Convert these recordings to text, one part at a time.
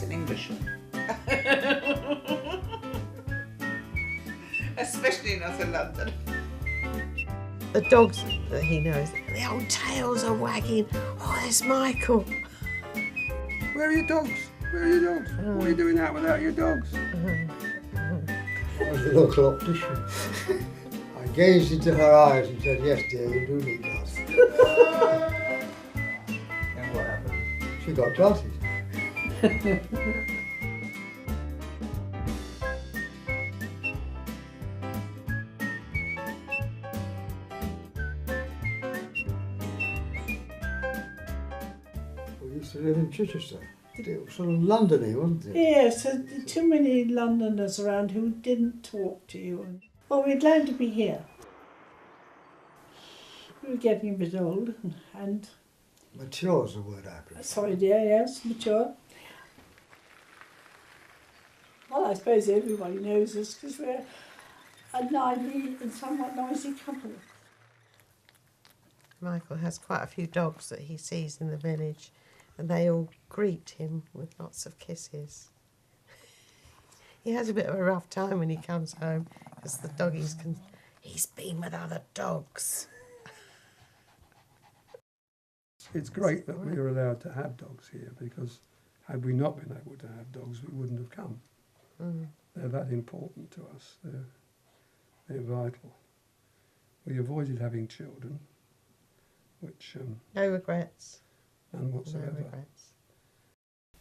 he's an Englishman. Especially not in London. The dogs that he knows, the old tails are wagging. Oh, there's Michael. Where are your dogs? Where are your dogs? What are you doing out without your dogs? I was the local optician. I gazed into her eyes and said, yes, dear, you do need glasses. And what happened? She got glasses. We used to live in Chichester. It was sort of Londony, wasn't it? Yes, too many Londoners around who didn't talk to you. Well, we're glad to be here. We were getting a bit old and... Mature is the word I prefer. Sorry dear, yes, mature. Well, I suppose everybody knows us because we're a lively and somewhat noisy couple. Michael has quite a few dogs that he sees in the village, and they all greet him with lots of kisses. He has a bit of a rough time when he comes home because the doggies can... He's been with other dogs. It's great that we're allowed to have dogs here, because had we not been able to have dogs, we wouldn't have come. They're that important to us. They're vital. We avoided having children, which... No regrets. none whatsoever. No regrets.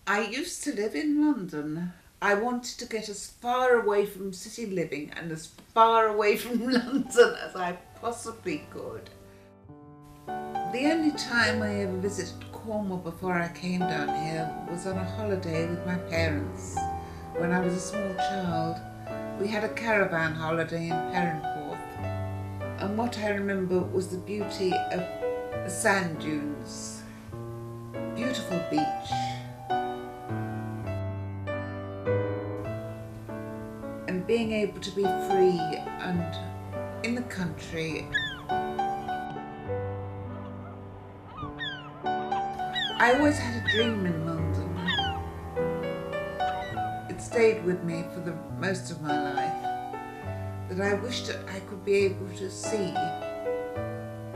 I used to live in London. I wanted to get as far away from city living and as far away from London as I possibly could. The only time I ever visited Cornwall before I came down here was on a holiday with my parents when I was a small child. We had a caravan holiday in Perranporth, and what I remember was the beauty of the sand dunes, beautiful beach, and being able to be free and in the country. I always had a dream in London. It stayed with me for the most of my life, that I wished that I could be able to see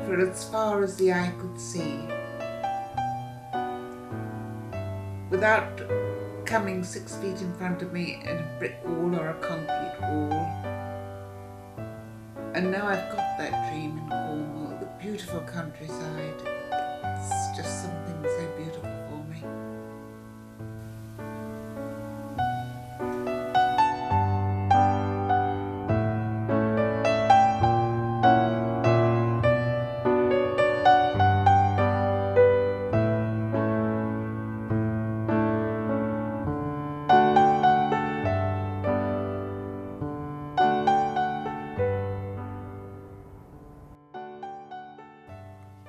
for as far as the eye could see, without coming 6 feet in front of me in a brick wall or a concrete wall. And now I've got that dream in Cornwall, the beautiful countryside. It's just something so beautiful for me.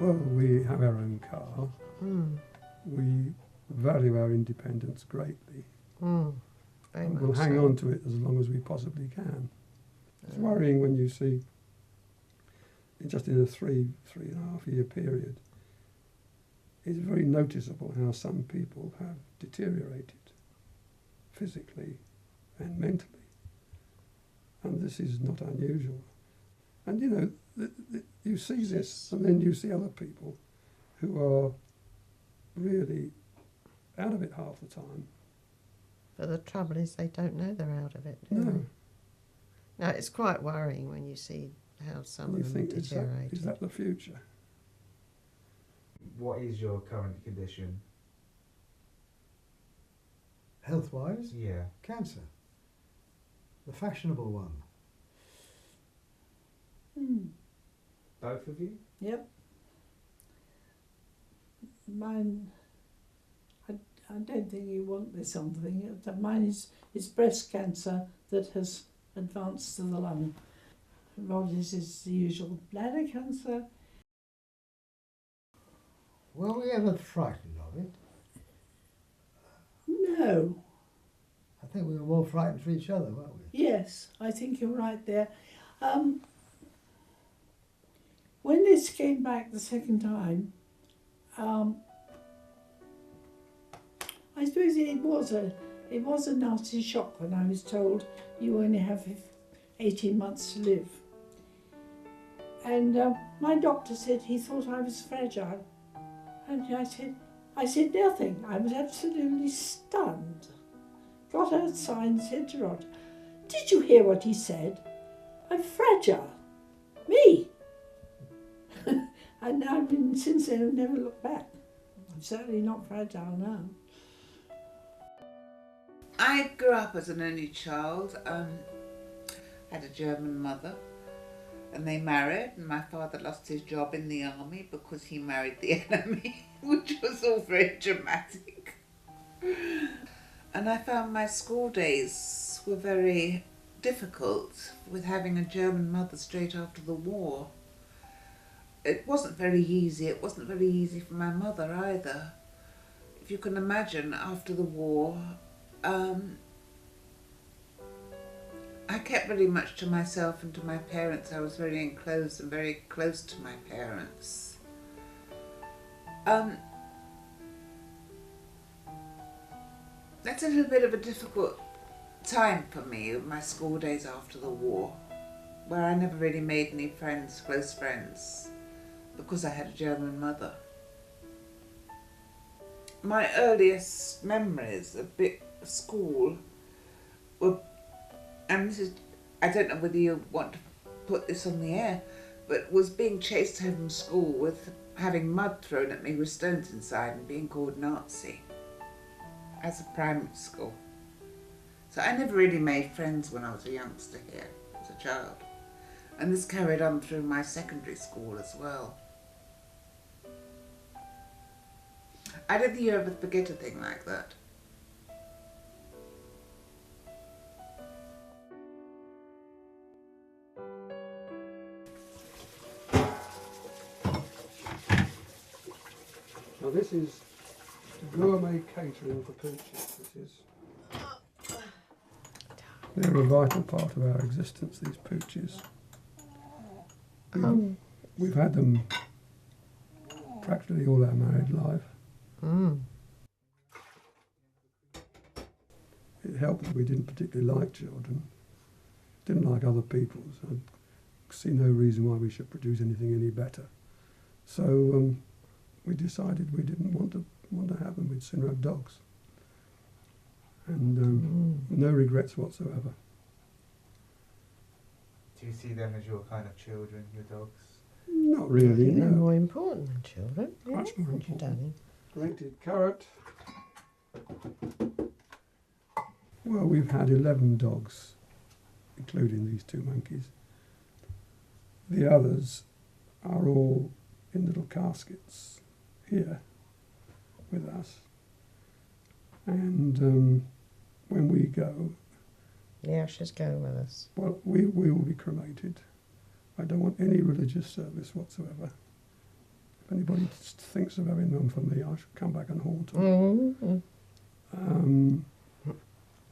Well, we have our own car. We value our independence greatly. Very And much we'll hang so. on to it as long as we possibly can. It's worrying when you see, just in a 3.5 year period, it's very noticeable how some people have deteriorated physically and mentally. And this is not unusual. And you know, you see this, and then you see other people who are really out of it half the time. But the trouble is they don't know they're out of it, do No. they? No, it's quite worrying when you see how some And you of them think, is deteriorated. that the future? What is your current condition? Health-wise, Yeah. cancer. The fashionable one. Both of you? Yep. Mine, I don't think you want this on thing. Mine is breast cancer that has advanced to the lung. Roddy's is the usual bladder cancer. Were we ever frightened of it? No. I think we were more frightened for each other, weren't we? Yes, I think you're right there. When this came back the second time, I suppose it was a nasty shock when I was told you only have 18 months to live. And my doctor said he thought I was fragile. And I said nothing. I was absolutely stunned. Got outside and said to Roger, "Did you hear what he said? I'm fragile. Me." And I've been, since then, I've never looked back. I'm certainly not fragile now. I grew up as an only child, had a German mother, and they married, and my father lost his job in the army because he married the enemy, which was all very dramatic. And I found my school days were very difficult with having a German mother straight after the war. It wasn't very easy. It wasn't very easy for my mother either. If you can imagine, after the war, I kept very much to myself and to my parents. I was very enclosed and very close to my parents. That's a little bit of a difficult time for me, my school days after the war, where I never really made any friends, close friends, because I had a German mother. My earliest memories of school were, and this is, I don't know whether you want to put this on the air, but was being chased home from school with having mud thrown at me with stones inside and being called Nazi as a primary school. So I never really made friends when I was a youngster here, as a child. And this carried on through my secondary school as well. I don't think you ever forget a thing like that. Now this is gourmet catering for pooches. They're a vital part of our existence, these pooches. We've had them practically all our married life. It helped that we didn't particularly like children, didn't like other people's. I see no reason why we should produce anything any better. So we decided we didn't want to have them. We'd sooner have dogs. And no regrets whatsoever. Do you see them as your kind of children, your dogs? Not really, They're no. more important than children. Much more Aren't you, important. Danny? Grated carrot. Well, we've had 11 dogs, including these two monkeys. The others are all in little caskets here with us. And when we go, The ashes go with us. well, we will be cremated. I don't want any religious service whatsoever. If anybody thinks of having them for me, I should come back and haunt them.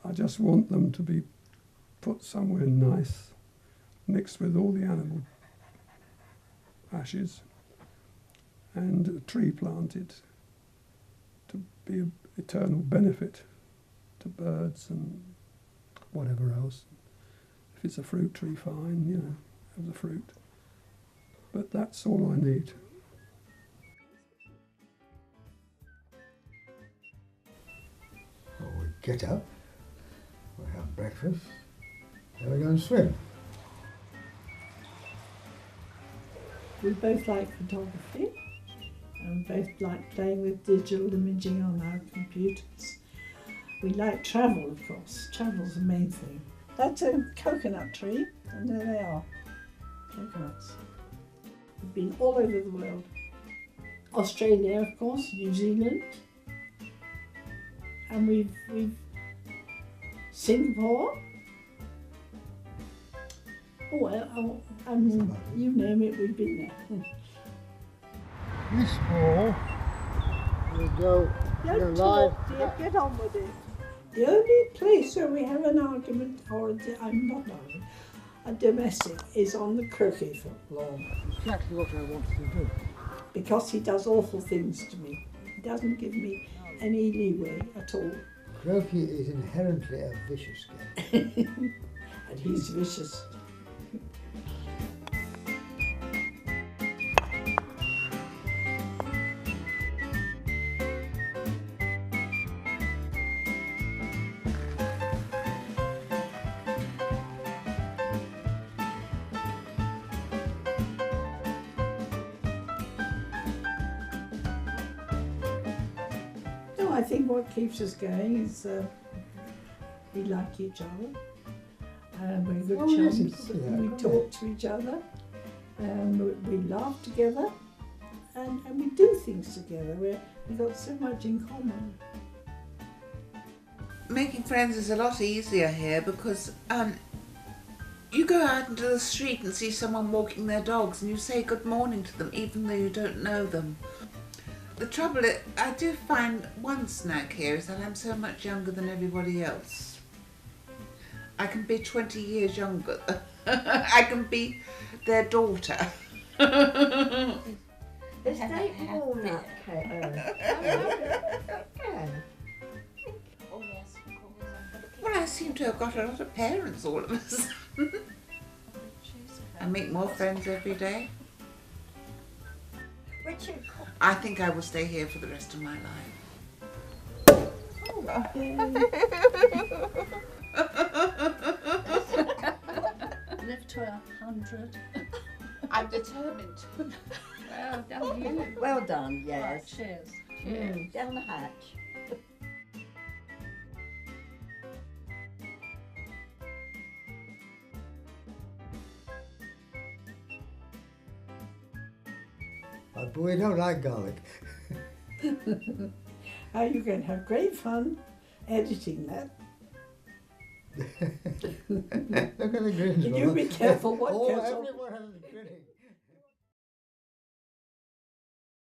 I just want them to be put somewhere nice, mixed with all the animal ashes, and a tree planted to be an eternal benefit to birds and whatever else. If it's a fruit tree, fine, you know, have the fruit. But that's all I need. Well, we get up, we have breakfast, then we go and swim. We both like photography and both like playing with digital imaging on our computers. We like travel, of course. Travel's the main thing. That's a coconut tree, and there they are, coconuts. We've been all over the world. Australia, of course, New Zealand, and we've Singapore. You name it, we've been there. This fall, we go Don't live. talk, dear, get on with it. The only place where we have an argument, I'm not arguing, a domestic, is on the croquet lawn. Exactly what I wanted to do. Because he does awful things to me. He doesn't give me any leeway at all. Croaky is inherently a vicious game. And he's vicious. No, I think what keeps us going is we like each other. We're good Oh, yes, chums. it's- yeah, We correct. talk to each other. We laugh together, and we do things together. We've got so much in common. Making friends is a lot easier here because you go out into the street and see someone walking their dogs and you say good morning to them even though you don't know them. The trouble is, I do find one snag here is that I'm so much younger than everybody else. I can be 20 years younger. I can be their daughter. Is Dave Walnut cake? Yeah. Oh yes, of course. Well, I seem to have got a lot of parents all of us. I make more friends every day. Richard, I think I will stay here for the rest of my life. live to 100. I'm determined. Well done, you. Well done, yes. Cheers. Down the hatch. My boy don't like garlic. You can have great fun editing that. Look at the grins. You Mother. be careful what Oh, goes on. everyone has a grinning.